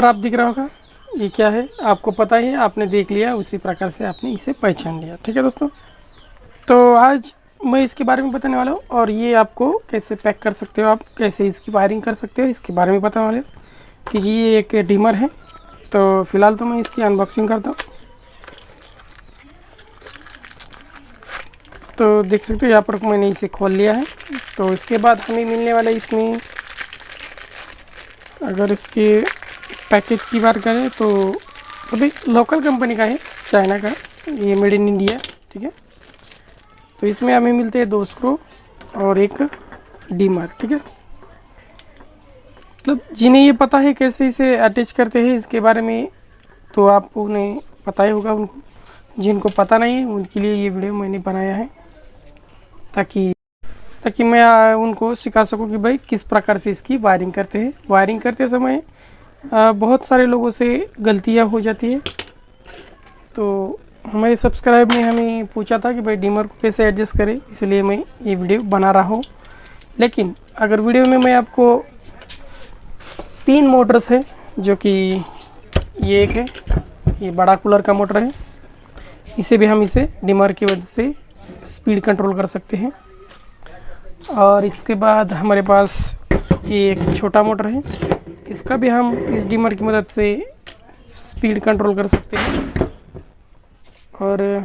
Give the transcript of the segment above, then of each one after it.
पर आप दिख रहा होगा ये क्या है, आपको पता ही है, आपने देख लिया, उसी प्रकार से आपने इसे पहचान लिया। ठीक है दोस्तों, तो आज मैं इसके बारे में बताने वाला हूँ और ये आपको कैसे पैक कर सकते हो, आप कैसे इसकी वायरिंग कर सकते हो, इसके बारे में बताने वाले हो। कि ये एक डिमर है, तो फिलहाल तो मैं इसकी अनबॉक्सिंग करता हूँ। तो देख सकते हो यहाँ पर मैंने इसे खोल लिया है। तो इसके बाद हमें मिलने वाला इसमें, अगर इसके पैकेज की बात करें तो अभी लोकल कंपनी का है, चाइना का, ये मेड इन इंडिया। ठीक है, तो इसमें हमें मिलते हैं 2 स्क्रू और एक डीमर। ठीक है, मतलब जिन्हें ये पता है कैसे इसे अटैच करते हैं इसके बारे में, तो आपको उन्हें पता ही होगा। उनको जिनको पता नहीं है उनके लिए ये वीडियो मैंने बनाया है, ताकि मैं उनको सिखा सकूं कि भाई किस प्रकार से इसकी वायरिंग करते हैं। वायरिंग करते समय बहुत सारे लोगों से गलतियां हो जाती है। तो हमारे सब्सक्राइब ने हमें पूछा था कि भाई डीमर को कैसे एडजस्ट करें, इसलिए मैं ये वीडियो बना रहा हूँ। लेकिन अगर वीडियो में मैं आपको 3 मोटर्स है, जो कि ये एक है, ये बड़ा कूलर का मोटर है, इसे भी हम इसे डीमर की वजह से स्पीड कंट्रोल कर सकते हैं। और इसके बाद हमारे पास ये एक छोटा मोटर है, इसका भी हम इस डीमर की मदद से स्पीड कंट्रोल कर सकते हैं। और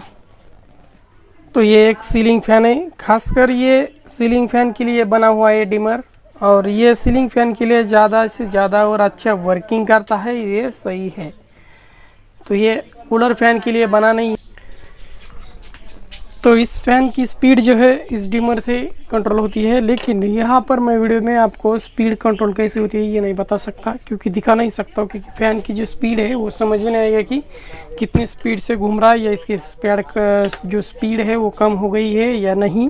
तो ये एक सीलिंग फैन है, खासकर ये सीलिंग फैन के लिए बना हुआ है डीमर, और ये सीलिंग फैन के लिए ज़्यादा से ज़्यादा और अच्छा वर्किंग करता है, ये सही है। तो ये कूलर फैन के लिए बना नहीं। तो इस फैन की स्पीड जो है इस डीमर से कंट्रोल होती है, लेकिन यहाँ पर मैं वीडियो में आपको स्पीड कंट्रोल कैसे होती है ये नहीं बता सकता, क्योंकि दिखा नहीं सकता हूँ। क्योंकि फ़ैन की जो स्पीड है वो समझ में नहीं आएगा कि कितनी स्पीड से घूम रहा है, या इसके स्पीड का जो स्पीड है वो कम हो गई है या नहीं।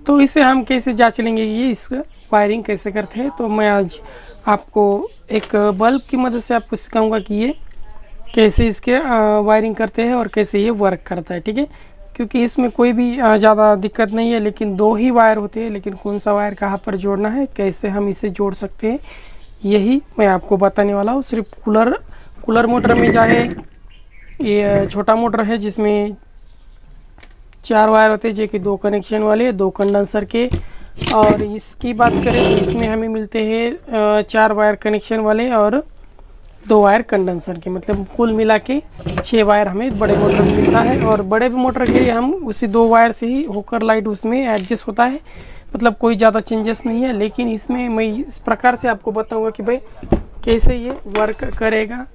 तो इसे हम कैसे जांच लेंगे ये इसका वायरिंग कैसे करते हैं। तो मैं आज आपको एक बल्ब की मदद से आपको सिखाऊँगा कि ये कैसे इसके वायरिंग करते हैं और कैसे ये वर्क करता है। ठीक है, क्योंकि इसमें कोई भी ज़्यादा दिक्कत नहीं है, लेकिन 2 ही वायर होते हैं। लेकिन कौन सा वायर कहाँ पर जोड़ना है, कैसे हम इसे जोड़ सकते हैं, यही मैं आपको बताने वाला हूँ। सिर्फ कूलर मोटर में चाहे ये छोटा मोटर है जिसमें 4 वायर होते हैं, जो कि 2 कनेक्शन वाले, 2 कंडेंसर के। और इसकी बात करें तो इसमें हमें मिलते हैं 4 वायर कनेक्शन वाले और 2 वायर कंडेंसर के, मतलब कुल मिला के 6 वायर हमें बड़े मोटर में मिलता है। और बड़े मोटर के लिए हम उसी 2 वायर से ही होकर लाइट उसमें एडजस्ट होता है, मतलब कोई ज़्यादा चेंजेस नहीं है। लेकिन इसमें मैं इस प्रकार से आपको बताऊंगा कि भाई कैसे ये वर्क करेगा।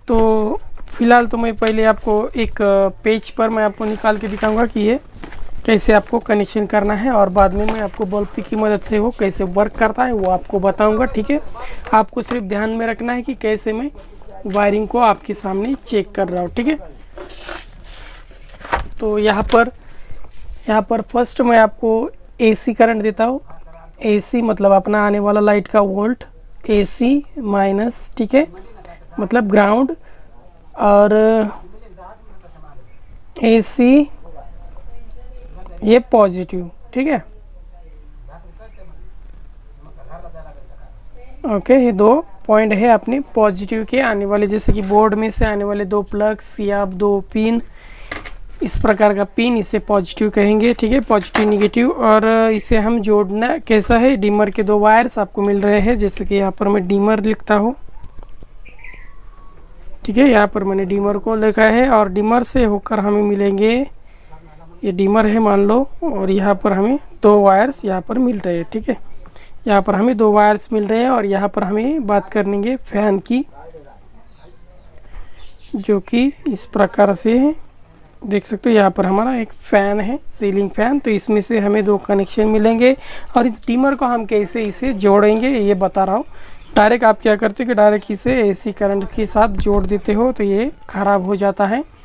तो फिलहाल तो मैं पहले आपको एक पेज पर मैं आपको निकाल के दिखाऊँगा कि ये कैसे आपको कनेक्शन करना है, और बाद में मैं आपको बल्ब की मदद से वो कैसे वर्क करता है वो आपको बताऊंगा। ठीक है, आपको सिर्फ ध्यान में रखना है कि कैसे मैं वायरिंग को आपके सामने चेक कर रहा हूँ। ठीक है, तो यहाँ पर फर्स्ट मैं आपको एसी करंट देता हूँ। एसी मतलब अपना आने वाला लाइट का वोल्ट, एसी माइनस, ठीक है, मतलब ग्राउंड, और एसी ये पॉजिटिव। ठीक है, ओके, ये 2 पॉइंट है अपने पॉजिटिव के आने वाले, जैसे कि बोर्ड में से आने वाले 2 प्लग्स या 2 पिन, इस प्रकार का पिन, इसे पॉजिटिव कहेंगे। ठीक है, पॉजिटिव निगेटिव। और इसे हम जोड़ना कैसा है, डीमर के 2 वायर्स आपको मिल रहे हैं, जैसे कि यहाँ पर मैं डीमर लिखता हूँ। ठीक है, यहाँ पर मैंने डीमर को लिखा है, और डीमर से होकर हमें मिलेंगे, ये डीमर है मान लो, और यहाँ पर हमें 2 वायर्स यहाँ पर मिल रहे हैं। ठीक है, यहाँ पर हमें 2 वायर्स मिल रहे हैं। और यहाँ पर हमें बात करनी है फैन की, जो कि इस प्रकार से है, देख सकते हो। यहाँ पर हमारा एक फ़ैन है, सीलिंग फैन, तो इसमें से हमें 2 कनेक्शन मिलेंगे। और इस डीमर को हम कैसे इसे जोड़ेंगे ये बता रहा हूँ। डायरेक्ट आप क्या करते हो कि डायरेक्ट इसे एसी करंट के साथ जोड़ देते हो, तो ये ख़राब हो जाता है।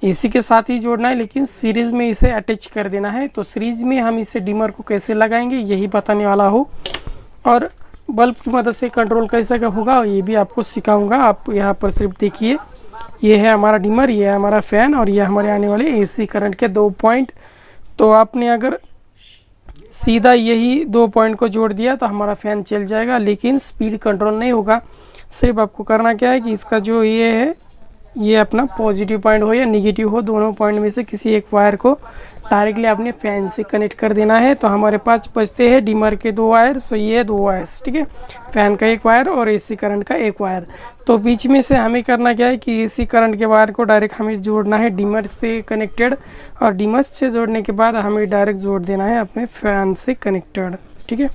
एसी के साथ ही जोड़ना है, लेकिन सीरीज़ में इसे अटैच कर देना है। तो सीरीज़ में हम इसे डीमर को कैसे लगाएंगे यही बताने वाला हूँ, और बल्ब की मदद से कंट्रोल कैसे का होगा ये भी आपको सिखाऊंगा। आप यहाँ पर सिर्फ देखिए, ये है हमारा डीमर, ये है हमारा फ़ैन, और ये हमारे आने वाले एसी करंट के 2 पॉइंट। तो आपने अगर सीधा यही 2 पॉइंट को जोड़ दिया तो हमारा फ़ैन चल जाएगा, लेकिन स्पीड कंट्रोल नहीं होगा। सिर्फ आपको करना क्या है कि इसका जो ये है, ये अपना पॉजिटिव पॉइंट हो या निगेटिव हो, दोनों पॉइंट में से किसी एक वायर को डायरेक्टली आपने फैन से कनेक्ट कर देना है। तो हमारे पास बचते हैं डिमर के 2 वायर्स, ये 2 वायर्स, ठीक है, फैन का 1 वायर और एसी करंट का 1 वायर। तो बीच में से हमें करना क्या है कि एसी करंट के वायर को डायरेक्ट हमें जोड़ना है डिमर से कनेक्टेड, और डिमर से जोड़ने के बाद हमें डायरेक्ट जोड़ देना है अपने फैन से कनेक्टेड, ठीक है।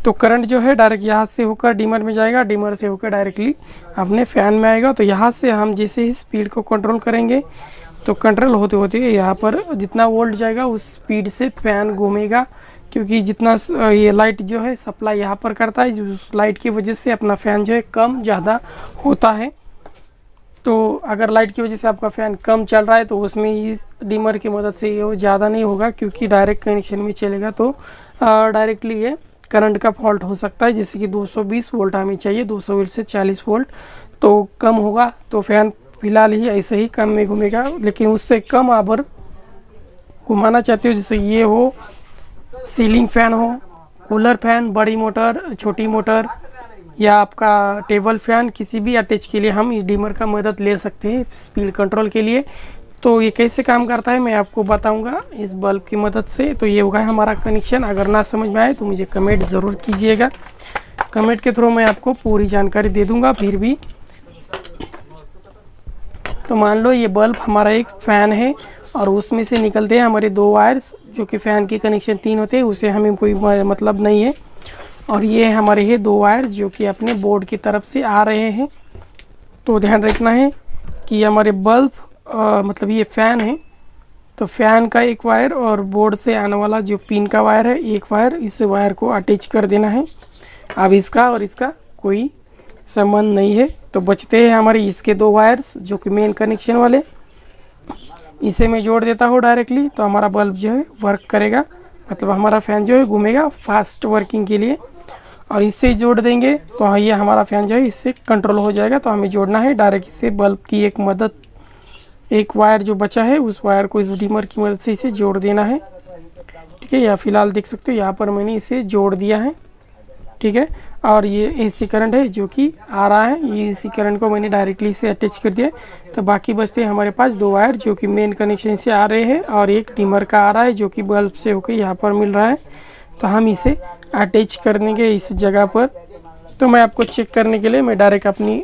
तो करंट जो है डायरेक्ट यहाँ से होकर डिमर में जाएगा, डिमर से होकर डायरेक्टली अपने फ़ैन में आएगा। तो यहाँ से हम जैसे ही स्पीड को कंट्रोल करेंगे तो कंट्रोल होते होते यहाँ पर जितना वोल्ट जाएगा उस स्पीड से फ़ैन घूमेगा, क्योंकि जितना ये लाइट जो है सप्लाई यहाँ पर करता है, उस लाइट की वजह से अपना फ़ैन जो है कम ज़्यादा होता है। तो अगर लाइट की वजह से आपका फ़ैन कम चल रहा है तो उसमें इस डिमर की मदद से ये ज़्यादा नहीं होगा, क्योंकि डायरेक्ट कनेक्शन में चलेगा तो डायरेक्टली ये करंट का फॉल्ट हो सकता है। जैसे कि 220 वोल्ट हमें चाहिए, 200 वोल्ट से 40 वोल्ट, तो कम होगा तो फ़ैन फिलहाल ही ऐसे ही कम में घूमेगा। लेकिन उससे कम अगर घुमाना चाहते हो, जैसे ये हो सीलिंग फ़ैन हो, कूलर फ़ैन, बड़ी मोटर, छोटी मोटर, या आपका टेबल फ़ैन, किसी भी अटैच के लिए हम इस डिमर का मदद ले सकते हैं स्पीड कंट्रोल के लिए। तो ये कैसे काम करता है मैं आपको बताऊंगा इस बल्ब की मदद से। तो ये होगा हमारा कनेक्शन। अगर ना समझ में आए तो मुझे कमेंट ज़रूर कीजिएगा, कमेंट के थ्रू मैं आपको पूरी जानकारी दे दूंगा फिर भी। तो मान लो ये बल्ब हमारा एक फ़ैन है और उसमें से निकलते हैं हमारे 2 वायर्स, जो कि फ़ैन के कनेक्शन 3 होते हैं, उसे हमें कोई मतलब नहीं है। और ये हमारे है 2 वायर जो कि अपने बोर्ड की तरफ से आ रहे हैं। तो ध्यान रखना है कि हमारे बल्ब मतलब ये फ़ैन है, तो फ़ैन का 1 वायर और बोर्ड से आने वाला जो पिन का वायर है 1 वायर, इस वायर को अटैच कर देना है। अब इसका और इसका कोई संबंध नहीं है। तो बचते हैं हमारे इसके 2 वायर्स जो कि मेन कनेक्शन वाले, इसे मैं जोड़ देता हूँ डायरेक्टली। तो हमारा बल्ब जो है वर्क करेगा, मतलब हमारा फ़ैन जो है घूमेगा फास्ट वर्किंग के लिए। और इससे जोड़ देंगे तो ये हमारा फ़ैन जो है इससे कंट्रोल हो जाएगा। तो हमें जोड़ना है डायरेक्ट इससे बल्ब की एक मदद, 1 वायर जो बचा है उस वायर को इस डिमर की मदद से इसे जोड़ देना है, ठीक है। या फिलहाल देख सकते हो यहाँ पर मैंने इसे जोड़ दिया है, ठीक है। और ये एसी करंट है जो कि आ रहा है, ये एसी करंट को मैंने डायरेक्टली इसे अटैच कर दिया। तो बाकी बचते हैं हमारे पास 2 वायर जो कि मेन कनेक्शन से आ रहे हैं और एक डिमर का आ रहा है जो कि बल्ब से होकर यहाँ पर मिल रहा है। तो हम इसे अटैच कर देंगे इस जगह पर। तो मैं आपको चेक करने के लिए मैं डायरेक्ट अपनी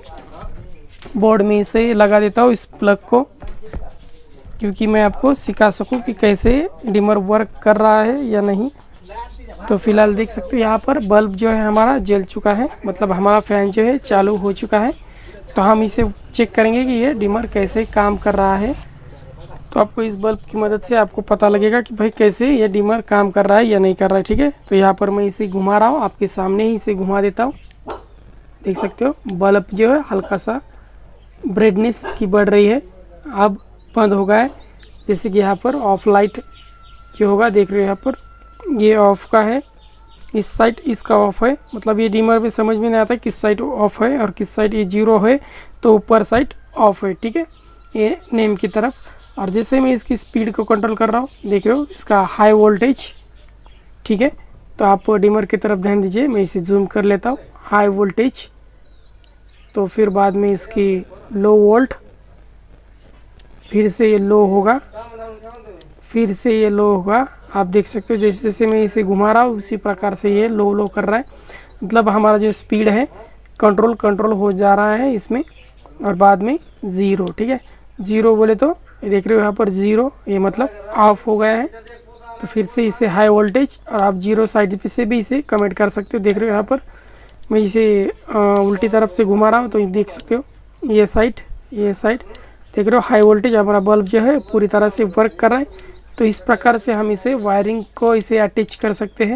बोर्ड में इसे लगा देता हूँ इस प्लग को, क्योंकि मैं आपको सिखा सकूं कि कैसे डिमर वर्क कर रहा है या नहीं। तो फिलहाल देख सकते हो यहाँ पर बल्ब जो है हमारा जल चुका है, मतलब हमारा फ़ैन जो है चालू हो चुका है। तो हम इसे चेक करेंगे कि ये डिमर कैसे काम कर रहा है। तो आपको इस बल्ब की मदद से आपको पता लगेगा कि भाई कैसे ये डिमर काम कर रहा है या नहीं कर रहा है, ठीक है। तो यहाँ पर मैं इसे घुमा रहा हूँ, आपके सामने ही इसे घुमा देता हूँ। देख सकते हो बल्ब जो है हल्का सा ब्राइटनेस इसकी बढ़ रही है, अब बंद हो गया है। जैसे कि यहाँ पर ऑफ लाइट जो होगा, देख रहे हो यहाँ पर ये ऑफ का है, इस साइड इसका ऑफ है। मतलब ये डिमर में समझ में नहीं आता किस साइड ऑफ है और किस साइड ये 0 है, तो ऊपर साइड ऑफ है, ठीक है, ये नेम की तरफ। और जैसे मैं इसकी स्पीड को कंट्रोल कर रहा हूँ, देख रहे हो इसका हाई वोल्टेज, ठीक है। तो आप डिमर की तरफ ध्यान दीजिए, मैं इसे जूम कर लेता हूँ, हाई वोल्टेज। तो फिर बाद में इसकी लो वोल्ट, फिर से ये लो होगा, फिर से ये लो होगा। आप देख सकते हो जैसे जैसे मैं इसे घुमा रहा हूँ उसी प्रकार से ये लो कर रहा है। मतलब हमारा जो स्पीड है कंट्रोल हो जा रहा है इसमें। और बाद में 0, ठीक है, 0 बोले तो ये देख रहे हो यहाँ पर 0, ये मतलब ऑफ हो गया है। तो फिर से इसे हाई वोल्टेज, और आप 0 साइड पे से भी इसे कमेंट कर सकते हो। देख रहे हो यहाँ पर मैं इसे उल्टी तरफ से घुमा रहा हूँ, तो ये देख सकते हो ये साइड देख रहे हो हाई वोल्टेज, हमारा बल्ब जो है पूरी तरह से वर्क कर रहा है। तो इस प्रकार से हम इसे वायरिंग को इसे अटैच कर सकते हैं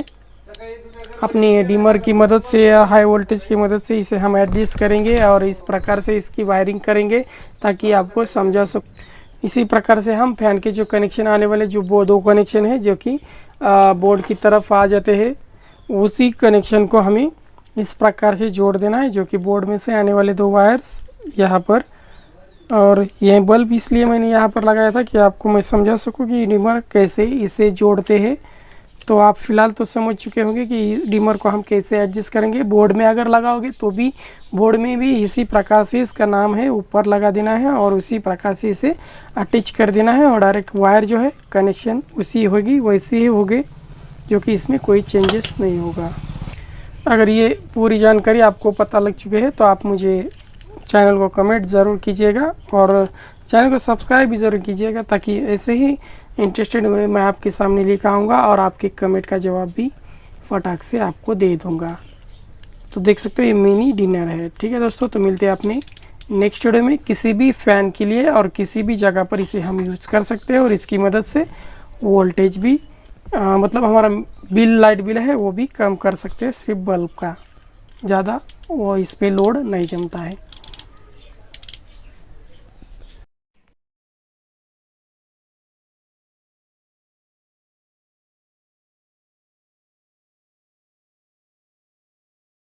अपनी डिमर की मदद से या हाई वोल्टेज की मदद से। इसे हम एडजस्ट करेंगे और इस प्रकार से इसकी वायरिंग करेंगे ताकि आपको समझा सकूँ। इसी प्रकार से हम फैन के जो कनेक्शन आने वाले जो 2 कनेक्शन है जो कि बोर्ड की तरफ आ जाते हैं, उसी कनेक्शन को हमें इस प्रकार से जोड़ देना है, जो कि बोर्ड में से आने वाले 2 वायर्स यहाँ पर। और यह बल्ब इसलिए मैंने यहाँ पर लगाया था कि आपको मैं समझा सकूं कि डिमर कैसे इसे जोड़ते हैं। तो आप फिलहाल तो समझ चुके होंगे कि डिमर को हम कैसे एडजस्ट करेंगे। बोर्ड में अगर लगाओगे तो भी बोर्ड में भी इसी प्रकार से इसका नाम है ऊपर लगा देना है और उसी प्रकार से इसे अटैच कर देना है और डायरेक्ट वायर जो है कनेक्शन उसी होगी वैसी ही होगी, जो कि इसमें कोई चेंजेस नहीं होगा। अगर ये पूरी जानकारी आपको पता लग चुकी है तो आप मुझे चैनल को कमेंट ज़रूर कीजिएगा और चैनल को सब्सक्राइब भी ज़रूर कीजिएगा, ताकि ऐसे ही इंटरेस्टेड हुए मैं आपके सामने लेकर आऊँगा और आपके कमेंट का जवाब भी फटाक से आपको दे दूँगा। तो देख सकते हो ये मिनी डिनर है। ठीक है दोस्तों, तो मिलते हैं अपने नेक्स्ट वीडियो में। किसी भी फ़ैन के लिए और किसी भी जगह पर इसे हम यूज़ कर सकते हैं और इसकी मदद से वोल्टेज भी मतलब हमारा बिल लाइट बिल है वो भी कम कर सकते हैं। सिर्फ बल्ब का ज़्यादा वो इस पर लोड नहीं जमता है।